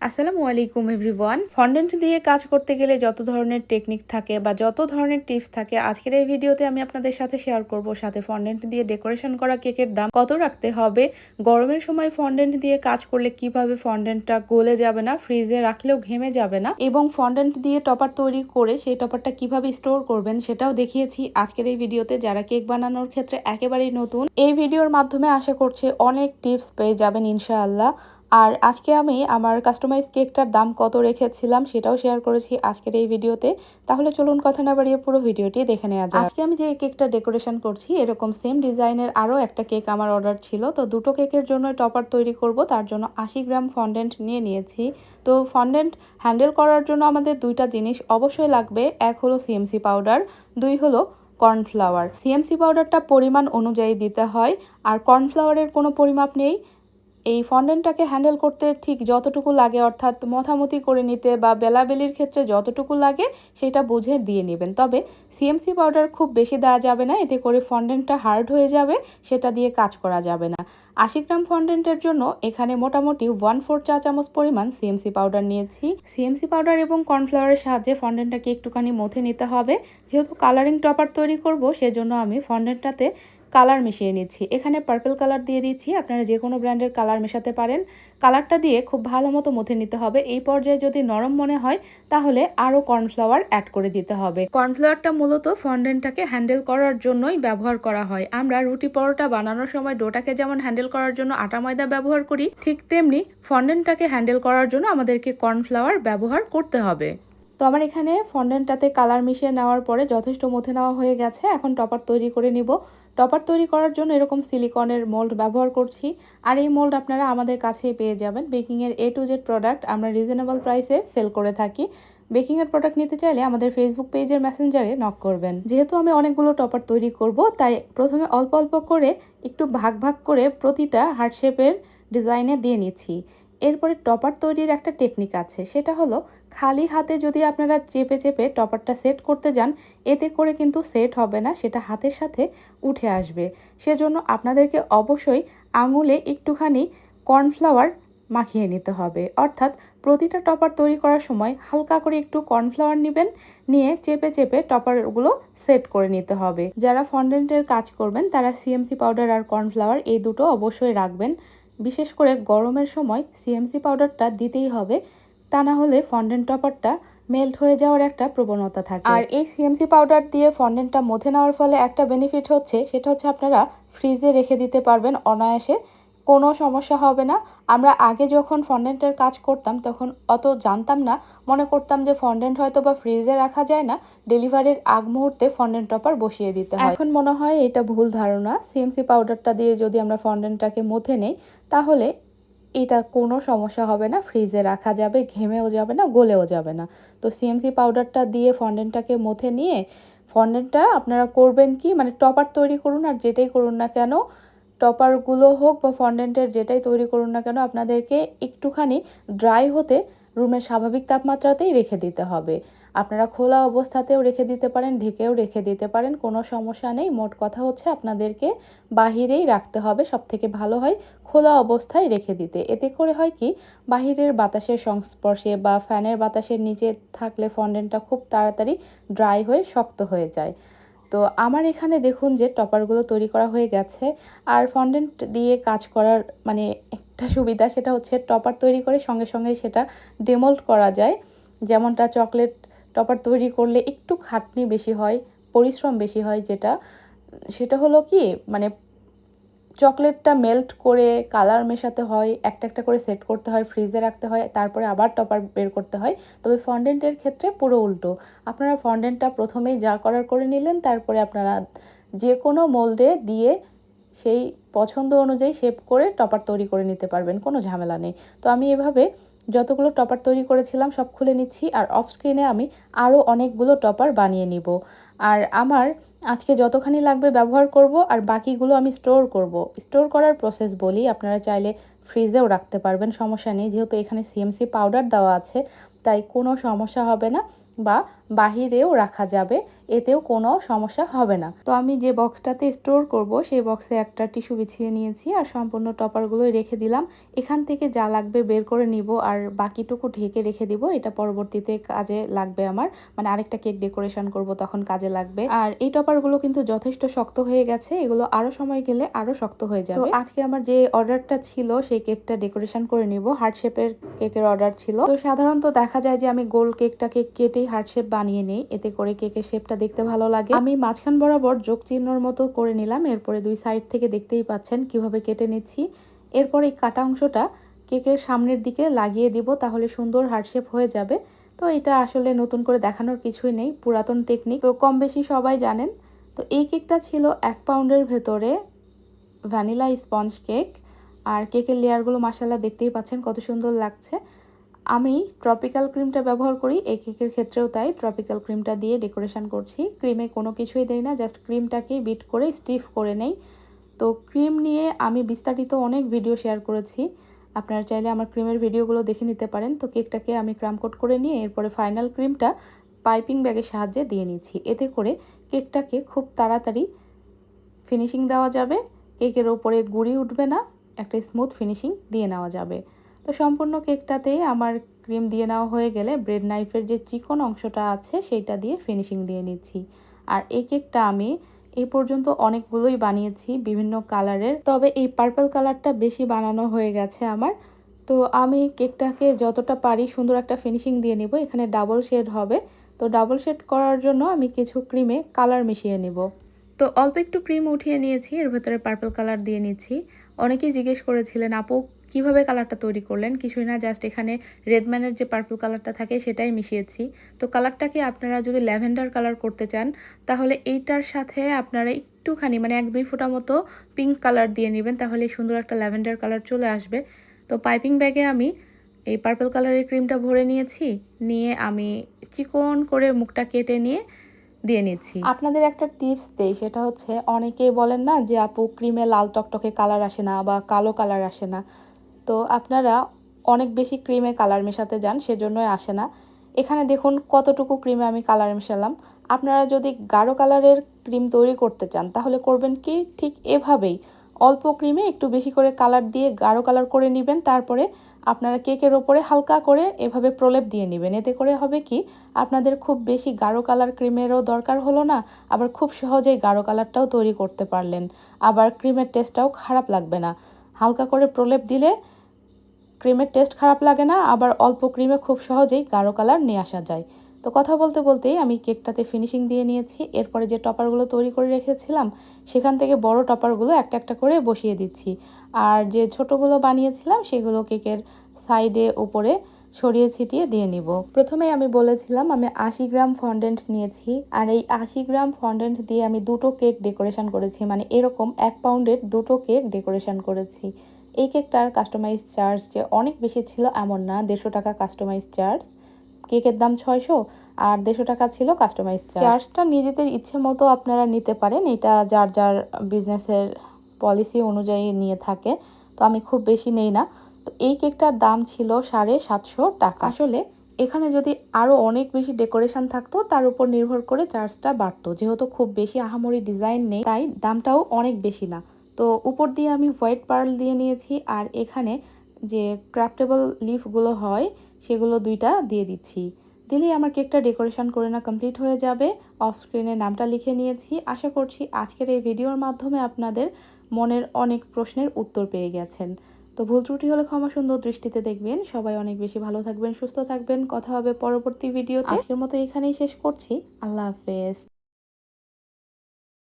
আসসালামু আলাইকুম everyone. Fondant দিয়ে কাজ করতে গেলে যত ধরনের টেকনিক থাকে বা যত ধরনের টিপস থাকে, আজকের এই ভিডিওতে আমি আপনাদের সাথে শেয়ার করব। সাথে ফন্ডেন্ট দিয়ে ডেকোরেশন করা কেকের দাম কত রাখতে হবে, গরমের সময় ফন্ডেন্ট দিয়ে কাজ করলে কিভাবে ফন্ডেন্টটা গলে যাবে না, ফ্রিজে রাখলেও ঘেমে যাবে না, এবং ফন্ডেন্ট দিয়ে টপার তৈরি করে সেই টপারটা কিভাবে স্টোর করবেন সেটাও দেখিয়েছি আজকের এই ভিডিওতে। যারা কেক বানানোর ক্ষেত্রে একেবারেই নতুন, এই ভিডিওর মাধ্যমে আশা করছি অনেক টিপস পেয়ে যাবেন ইনশাআল্লাহ। আর আজকে আমি আমার কাস্টমাইজ কেকটার দাম কত রেখেছিলাম সেটাও শেয়ার করেছি আজকের এই ভিডিওতে। তাহলে চলুন কথা না বাড়িয়ে পুরো ভিডিওটি দেখে নেওয়া যাক। আজকে আমি যে কেকটা ডেকোরেশন করছি এরকম সেম ডিজাইনের আরও একটা কেক আমার অর্ডার ছিল, তো দুটো কেকের জন্য টপার তৈরি করব, তার জন্য 80 গ্রাম ফন্ডেন্ট নিয়ে নিয়েছি। তো ফন্ডেন্ট হ্যান্ডেল করার জন্য আমাদের দুইটা জিনিস অবশ্যই লাগবে। এক হলো সিএমসি পাউডার, দুই হলো কর্নফ্লাওয়ার। সিএমসি পাউডারটা পরিমাণ অনুযায়ী দিতে হয়, আর কর্নফ্লাওয়ারের কোনো পরিমাপ নেই। এই ফন্ডেন্টটাকে হ্যান্ডেল করতে ঠিক যতটুকু লাগে, অর্থাৎ মথামতি করে নিতে বা বেলাবেলির ক্ষেত্রে যতটুকু লাগে সেটা বুঝে দিয়ে নেবেন। তবে সিএমসি পাউডার খুব বেশি দেওয়া যাবে না, এতে করে ফন্ডেন্টটা হার্ড হয়ে যাবে, সেটা দিয়ে কাজ করা যাবে না। 80 গ্রাম ফন্ডেন্টের জন্য এখানে মোটামুটি 1/4 চা চামচ পরিমাণ সিএমসি পাউডার নিয়েছি। সিএমসি পাউডার এবং কর্নফ্লাওয়ারের সাহায্যে ফন্ডেন্টটাকে একটুখানি মথে নিতে হবে। যেহেতু কালারিং টপার তৈরি করব, সেজন্য আমি ফন্ডেন্টটাতে কালার মিশিয়ে নিচ্ছি। এখানে পার্পল কালার দিয়ে দিচ্ছি, আপনারা যে কোনো ব্র্যান্ডের কালার মেশাতে পারেন। কালারটা দিয়ে খুব ভালো মতো মথে নিতে হবে। এই পর্যায়ে যদি নরম মনে হয় তাহলে আরও কর্নফ্লাওয়ার অ্যাড করে দিতে হবে। কর্নফ্লাওয়ারটা মূলত ফন্ডেন্টটাকে হ্যান্ডেল করার জন্যই ব্যবহার করা হয়। আমরা রুটি পরোটা বানানোর সময় ডোটাকে যেমন হ্যান্ডেল করার জন্য আটা ময়দা ব্যবহার করি, ঠিক তেমনি ফন্ডেন্টটাকে হ্যান্ডেল করার জন্য আমাদেরকে কর্নফ্লাওয়ার ব্যবহার করতে হবে। তো আমার এখানে ফন্ডেন্টটাতে কালার মিশিয়ে নেওয়ার পরে যথেষ্ট মথে নেওয়া হয়ে গেছে। এখন টপার তৈরি করে নিব। টপার তৈরি করার জন্য এরকম সিলিকনের মোল্ড ব্যবহার করছি, আর এই মোল্ড আপনারা আমাদের কাছেই পেয়ে যাবেন। বেকিংয়ের A to Z প্রোডাক্ট আমরা রিজনেবল প্রাইসে সেল করে থাকি। বেকিংয়ের প্রোডাক্ট নিতে চাইলে আমাদের ফেসবুক পেজের মেসেঞ্জারে নক করবেন। যেহেতু আমি অনেকগুলো টপার তৈরি করব, তাই প্রথমে অল্প অল্প করে একটু ভাগ ভাগ করে প্রতিটা হার্ট শেপের ডিজাইনে দিয়ে নিচ্ছি। এরপরে টপার তৈরির একটা টেকনিক আছে, সেটা হলো খালি হাতে যদি আপনারা চেপে চেপে টপারটা সেট করতে যান, এতে করে কিন্তু সেট হবে না, সেটা হাতের সাথে উঠে আসবে। সেজন্য আপনাদেরকে অবশ্যই আঙুলে একটুখানি কর্নফ্লাওয়ার মাখিয়ে নিতে হবে। অর্থাৎ প্রতিটা টপার তৈরি করার সময় হালকা করে একটু কর্নফ্লাওয়ার নেবেন, নিয়ে চেপে চেপে টপারগুলো সেট করে নিতে হবে। যারা ফন্ডেন্টের কাজ করবেন তারা সিএমসি পাউডার আর কর্নফ্লাওয়ার এই দুটো অবশ্যই রাখবেন। বিশেষ করে গরমের সময় সিএমসি পাউডারটা দিতেই হবে, তা না হলে ফন্ডেন্ট টপারটা মেল্ট হয়ে যাওয়ার একটা প্রবণতা থাকে। আর এই সিএমসি পাউডার দিয়ে ফন্ডেন্টটা মথে নেওয়ার ফলে একটা বেনিফিট হচ্ছে, সেটা হচ্ছে আপনারা ফ্রিজে রেখে দিতে পারবেন অনায়াসে, কোনো সমস্যা হবে না। আমরা আগে যখন ফন্ডেন্টের কাজ করতাম তখন অত জানতাম না, মনে করতাম যে ফন্ডেন্ট হয়তো বা ফ্রিজে রাখা যায় না, ডেলিভারির আগ মুহূর্তে ফন্ডেন্ট টপার বসিয়ে দিতে হয়। এখন মনে হয় এটা ভুল ধারণা। সিএমসি পাউডারটা দিয়ে যদি আমরা ফন্ডেন্টটাকে মথে নেই তাহলে এটা কোনো সমস্যা হবে না, ফ্রিজে রাখা যাবে, ঘেমেও যাবে না, গলেও যাবে না। তো সিএমসি পাউডারটা দিয়ে ফন্ডেন্টটাকে মথে নিয়ে ফন্ডেন্টটা আপনারা করবেন কি, মানে টপার তৈরি করুন আর যেটাই করুন না কেন, টপারগুলো হোক বা ফন্ডেন্টের যেটাই তৈরি করুন না কেন, আপনাদেরকে একটুখানি ড্রাই হতে রুমের স্বাভাবিক তাপমাত্রাতেই রেখে দিতে হবে। আপনারা খোলা অবস্থাতেও রেখে দিতে পারেন, ঢেকেও রেখে দিতে পারেন, কোনো সমস্যা নেই। মোট কথা হচ্ছে আপনাদেরকে বাহিরেই রাখতে হবে, সবথেকে ভালো হয় খোলা অবস্থায় রেখে দিতে। এতে করে হয় কি, বাহিরের বাতাসের সংস্পর্শে বা ফ্যানের বাতাসের নিচে থাকলে ফন্ডেন্টটা খুব তাড়াতাড়ি ড্রাই হয়ে শক্ত হয়ে যায়। তো আমার এখানে দেখুন যে টপারগুলো তৈরি করা হয়ে গেছে। আর ফন্ডেন্ট দিয়ে কাজ করার মানে একটা সুবিধা, সেটা হচ্ছে টপার তৈরি করে সঙ্গে সঙ্গে সেটা ডেমোল্ড করা যায়। যেমনটা চকলেট টপার তৈরি করলে একটু খাটনি বেশি হয়, পরিশ্রম বেশি হয়, সেটা হলো কি, মানে চকলেটটা মেল্ট করে কালার মেশাতে হয়, একটা একটা করে সেট করতে হয়, ফ্রিজে রাখতে হয়, তারপরে আবার টপার বের করতে হয়। তবে ফন্ডেন্টের ক্ষেত্রে পুরো উল্টো। আপনারা ফন্ডেন্টটা প্রথমেই যা করার করে নিলেন, তারপরে আপনারা যে কোনো মোল্ডে দিয়ে সেই পছন্দ অনুযায়ী শেপ করে টপার তৈরি করে নিতে পারবেন, কোনো ঝামেলা নেই। তো আমি এভাবে যতগুলো টপার তৈরি করেছিলাম সব খুলে নিচ্ছি, আর অফ স্ক্রিনে আমি আরও অনেকগুলো টপার বানিয়ে নিব। আর আমার আজকে যতখানি লাগবে ব্যবহার করব, আর বাকিগুলো আমি স্টোর করব। স্টোর করার প্রসেস বলি, আপনারা চাইলে ফ্রিজেও রাখতে পারবেন, সমস্যা নেই। যেহেতু এখানে সিএমসি পাউডার দেওয়া আছে তাই কোনো সমস্যা হবে না, বা বাহিরেও রাখা যাবে, এতেও কোনো সমস্যা হবে না। তো আমি যে বক্সটাতে স্টোর করব সেই বক্সে একটা টিস্যু বিছিয়ে নিয়েছি আর সম্পূর্ণ টপারগুলোই রেখে দিলাম। এখান থেকে যা লাগবে বের করে নিব আর বাকিটুকু ঢেকে রেখে দিব, এটা পরবর্তীতে কাজে লাগবে আমার, মানে আরেকটা কেক ডেকোরেশন করব তখন কাজে লাগবে। আর এই টপারগুলো কিন্তু যথেষ্ট শক্ত হয়ে গেছে, এগুলো আরো সময় গেলে আরো শক্ত হয়ে যাবে। তো আজকে আমার যে অর্ডারটা ছিল সেই কেকটা ডেকোরেশন করে নিব। হার্ট শেপের কেকের অর্ডার ছিল। তো সাধারণত দেখা যায় যে আমি গোল কেকটাকে কেটেই হার্ট শেপ বানিয়ে নেই, এতে করে কেকের শেপটা দেখতে ভালো লাগে। আমি মাঝখান বরাবর যোগ চিহ্নর মতো করে নিলাম, এরপরে দুই সাইড থেকে দেখতেই পাচ্ছেন কিভাবে কেটে নিচ্ছি। এরপর এই কাটা অংশটা কেকের সামনের দিকে লাগিয়ে দিব, তাহলে সুন্দর হার্ট শেপ হয়ে যাবে। তো এটা আসলে নতুন করে দেখানোর কিছুই নেই, পুরাতন টেকনিক, তো কম বেশি সবাই জানেন। তো এই কেকটা ছিল 1 পাউন্ডের ভেতরে ভ্যানিলা স্পঞ্জ কেক। আর কেকের লেয়ারগুলো মাশাআল্লাহ দেখতেই পাচ্ছেন কত সুন্দর লাগছে। আমি ট্রপিক্যাল ক্রিমটা ব্যবহার করি, এই কেকের ক্ষেত্রেও তাই ট্রপিক্যাল ক্রিমটা দিয়ে ডেকোরেশন করছি। ক্রিমে কোনো কিছুই দেই না, জাস্ট ক্রিমটাকে বিট করে স্টিফ করে নেই। তো ক্রিম নিয়ে আমি বিস্তারিত অনেক ভিডিও শেয়ার করেছি, আপনারা চাইলে আমার ক্রিমের ভিডিওগুলো দেখে নিতে পারেন। তো কেকটাকে আমি ক্রাম কোট করে নিয়ে এরপরে ফাইনাল ক্রিমটা পাইপিং ব্যাগের সাহায্যে দিয়ে নিচ্ছি, এতে করে কেকটাকে খুব তাড়াতাড়ি ফিনিশিং দেওয়া যাবে, কেকের ওপরে গুঁড়ি উঠবে না, একটা স্মুথ ফিনিশিং দিয়ে নেওয়া যাবে। তো সম্পূর্ণ কেকটাতেই আমার ক্রিম দিয়ে নেওয়া হয়ে গেলে ব্রেড নাইফের যে চিকন অংশটা আছে সেইটা দিয়ে ফিনিশিং দিয়ে নিচ্ছি। আর এই কেকটা আমি এই পর্যন্ত অনেকগুলোই বানিয়েছি বিভিন্ন কালারের, তবে এই পার্পল কালারটা বেশি বানানো হয়ে গেছে আমার। তো আমি কেকটাকে যতটা পারি সুন্দর একটা ফিনিশিং দিয়ে নিব। এখানে ডাবল শেড হবে, তো ডাবল শেড করার জন্য আমি কিছু ক্রিমে কালার মিশিয়ে নিব। তো অল্প একটু ক্রিম উঠিয়ে নিয়েছি, এর ভেতরে পার্পল কালার দিয়ে নিচ্ছি। অনেকেই জিজ্ঞেস করেছিলেন আপু কিভাবে কালারটা তৈরি করলেন, কিছুই না, জাস্ট এখানে রেডম্যানের যে পার্পল কালারটা থাকে সেটাই মিশিয়েছি। তো কালারটাকে আপনারা যদি ল্যাভেন্ডার কালার করতে চান তাহলে এইটার সাথে আপনারা একটুখানি মানে 1-2 ফোঁটা মতো পিঙ্ক কালার দিয়ে নেবেন, তাহলে সুন্দর একটা ল্যাভেন্ডার কালার চলে আসবে। তো পাইপিং ব্যাগে আমি এই পার্পল কালারের ক্রিমটা ভরে নিয়েছি, নিয়ে আমি চিকন করে মুখটা কেটে নিয়ে দিয়ে নিচ্ছি। আপনাদের একটা টিপস দেই, সেটা হচ্ছে অনেকেই বলেন না যে আপু ক্রিমে লাল টকটকে কালার আসে না বা কালো কালার আসে না। তো আপনারা অনেক বেশি ক্রিমে কালার মেশাতে যান, সেজন্যই আসে না। এখানে দেখুন কতটুকু ক্রিমে আমি কালার মেশালাম। আপনারা যদি গাঢ় কালারের ক্রিম তৈরি করতে চান তাহলে করবেন কি, ঠিক এভাবেই অল্প ক্রিমে একটু বেশি করে কালার দিয়ে গাঢ় কালার করে নেবেন, তারপরে আপনারা কেকের ওপরে হালকা করে এভাবে প্রলেপ দিয়ে নেবেন। এতে করে হবে কি, আপনাদের খুব বেশি গাঢ় কালার ক্রিমেরও দরকার হলো না, আবার খুব সহজেই গাঢ় কালারটাও তৈরি করতে পারলেন, আবার ক্রিমের টেস্টটাও খারাপ লাগবে না। হালকা করে প্রলেপ দিলে ক্রিমের টেস্ট খারাপ লাগে না, আবার অল্প ক্রিমে খুব সহজেই গাঢ় কালার নিয়ে আসা যায়। তো কথা বলতে বলতেই আমি কেকটাতে ফিনিশিং দিয়ে নিয়েছি। এরপরে যে টপারগুলো তৈরি করে রেখেছিলাম সেখান থেকে বড় টপারগুলো একটা একটা করে বসিয়ে দিচ্ছি, আর যে ছোটোগুলো বানিয়েছিলাম সেগুলো কেকের সাইডে উপরে ছড়িয়ে ছিটিয়ে দিয়ে নিব। প্রথমেই আমি বলেছিলাম আমি 80 গ্রাম ফন্ডেন্ট নিয়েছি, আর এই 80 গ্রাম ফন্ডেন্ট দিয়ে আমি দুটো কেক ডেকোরেশন করেছি, মানে এরকম 1 পাউন্ডের দুটো কেক ডেকোরেশন করেছি। এই কেকটার কাস্টমাইজ চার্জ যে অনেক বেশি ছিল এমন না, 150 টাকা কাস্টমাইজ চার্জ। কেকের দাম 600 আর 150 টাকা ছিল কাস্টমাইজ চার্জ। চার্জটা নিজেদের ইচ্ছে মতো আপনারা নিতে পারেন, এটা যার যার বিজনেসের পলিসি অনুযায়ী নিয়ে থাকে, তো আমি খুব বেশি নেই না। তো এই কেকটার দাম ছিল 750 টাকা। আসলে এখানে যদি আরও অনেক বেশি ডেকোরেশন থাকতো তার উপর নির্ভর করে চার্জটা বাড়তো, যেহেতু খুব বেশি আহামরি ডিজাইন নেই তাই দামটাও অনেক বেশি না। তো উপর দিয়ে আমি হোয়াইট পার্ল দিয়ে নিয়েছি, আর এখানে যে ক্রাফটেবল লিফগুলো হয় সেগুলো 2টা দিয়ে দিচ্ছি। দিলেই আমার কেকটা ডেকোরেশন করে না কমপ্লিট হয়ে যাবে। অফ স্ক্রিনে নামটা লিখে নিয়েছি। আশা করছি আজকের এই ভিডিওর মাধ্যমে আপনাদের মনের অনেক প্রশ্নের উত্তর পেয়ে গেছেন। তো ভুল ত্রুটি হলে ক্ষমা সুন্দর দৃষ্টিতে দেখবেন। সবাই অনেক বেশি ভালো থাকবেন, সুস্থ থাকবেন। কথা হবে পরবর্তী ভিডিওতে। আজকের মতো এখানেই শেষ করছি। আল্লাহ হাফেজ।